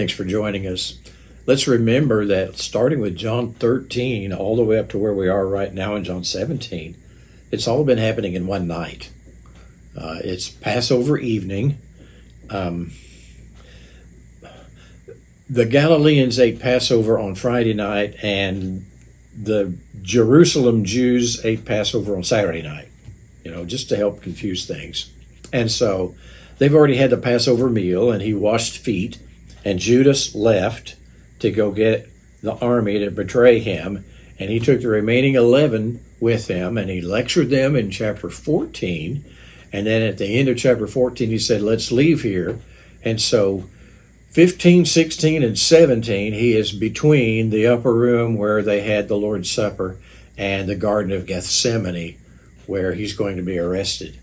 Thanks for joining us. Let's remember that starting with John 13 all the way up to where we are right now in John 17, it's all been happening in one night. It's Passover evening. The Galileans ate Passover on Friday night, and the Jerusalem Jews ate Passover on Saturday night, just to help confuse things. And so they've already had the Passover meal, and he washed feet, and Judas left to go get the army to betray him, and he took the remaining 11 with him, and he lectured them in chapter 14, and then at the end of chapter 14 he said, let's leave here. And so 15, 16, and 17, he is between the upper room where they had the Lord's Supper and the Garden of Gethsemane, where he's going to be arrested.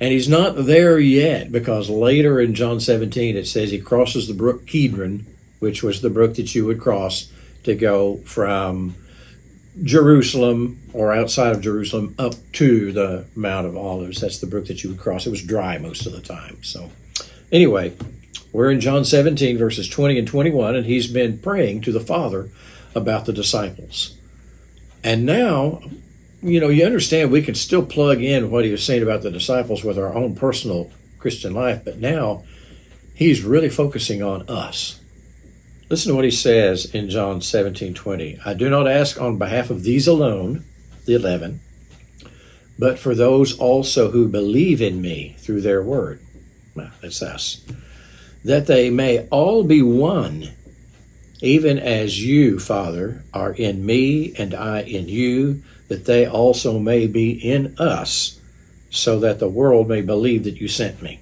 And he's not there yet, because later in John 17 it says he crosses the brook Kidron, which was the brook that you would cross to go from Jerusalem or outside of Jerusalem up to the Mount of Olives. That's the brook that you would cross. It was dry most of the time. So anyway, we're in John 17, verses 20 and 21, and he's been praying to the Father about the disciples. And now, you understand we can still plug in what he was saying about the disciples with our own personal Christian life, but now he's really focusing on us. Listen to what he says in John 17:20. I do not ask on behalf of these alone, the 11, but for those also who believe in me through their word. Well, that's us. That they may all be one, even as you, Father, are in me and I in you, that they also may be in us, so that the world may believe that you sent me.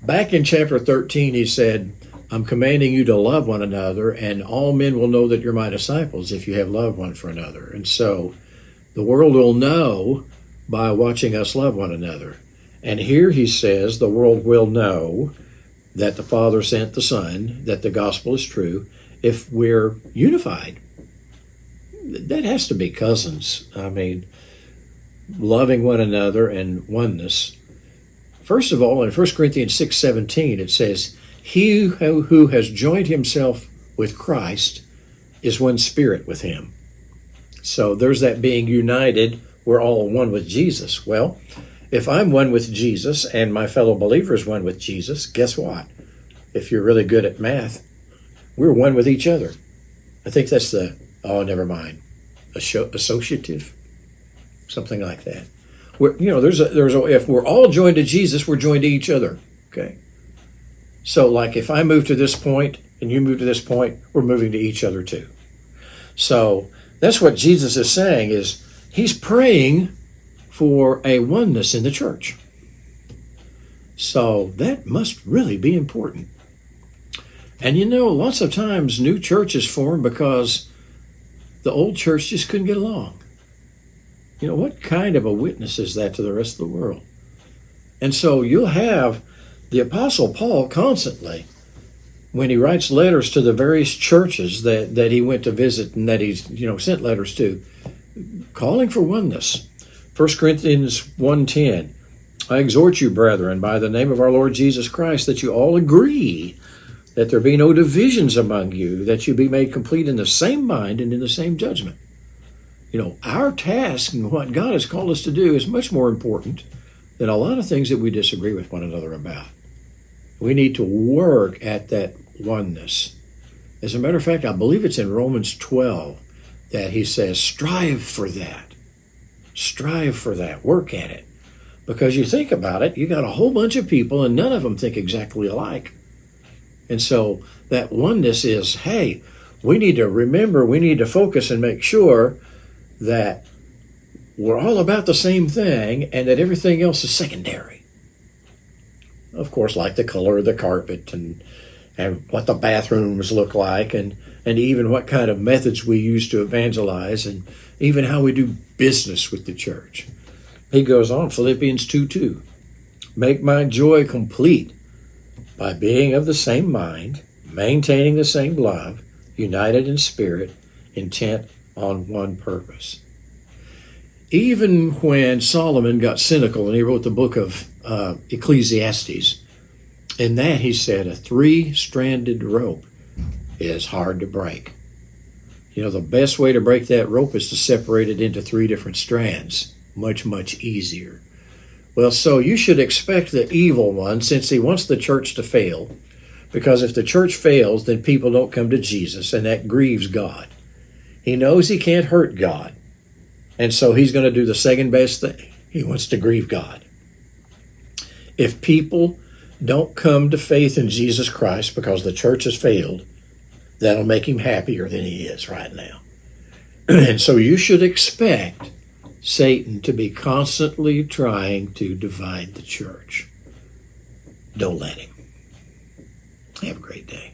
Back in chapter 13, he said, I'm commanding you to love one another, and all men will know that you're my disciples if you have love one for another. And so the world will know by watching us love one another. And here he says the world will know that the Father sent the Son, that the gospel is true, if we're unified. That has to be cousins. I mean, loving one another and oneness. First of all, in 1 Corinthians 6:17, it says, he who has joined himself with Christ is one spirit with him. So there's that being united. We're all one with Jesus. Well, if I'm one with Jesus and my fellow believer is one with Jesus, guess what? If you're really good at math, we're one with each other. I think that's never mind. Associative, something like that. If we're all joined to Jesus, we're joined to each other. Okay. So like if I move to this point and you move to this point, we're moving to each other too. So that's what Jesus is saying, is he's praying for a oneness in the church. So that must really be important. And lots of times new churches form because the old church just couldn't get along. What kind of a witness is that to the rest of the world? And so you'll have the Apostle Paul constantly, when he writes letters to the various churches that he went to visit and that he's sent letters to, calling for oneness. 1 Corinthians 1:10, I exhort you, brethren, by the name of our Lord Jesus Christ, that you all agree, that there be no divisions among you, that you be made complete in the same mind and in the same judgment. Our task and what God has called us to do is much more important than a lot of things that we disagree with one another about. We need to work at that oneness. As a matter of fact, I believe it's in Romans 12 that he says, strive for that. Strive for that. Work at it. Because you think about it, you got a whole bunch of people and none of them think exactly alike. And so that oneness is, hey, we need to remember, we need to focus and make sure that we're all about the same thing and that everything else is secondary. Of course, like the color of the carpet and what the bathrooms look like and even what kind of methods we use to evangelize and even how we do business with the church. He goes on, Philippians 2:2, make my joy complete by being of the same mind, maintaining the same love, united in spirit, intent on one purpose. Even when Solomon got cynical and he wrote the book of Ecclesiastes, In that, he said, a three-stranded rope is hard to break. You know, the best way to break that rope is to separate it into three different strands. Much, much easier. Well, so you should expect the evil one, since he wants the church to fail, because if the church fails, then people don't come to Jesus, and that grieves God. He knows he can't hurt God, and so he's going to do the second best thing. He wants to grieve God. If people don't come to faith in Jesus Christ because the church has failed, that'll make him happier than he is right now. And so you should expect Satan to be constantly trying to divide the church. Don't let him. Have a great day.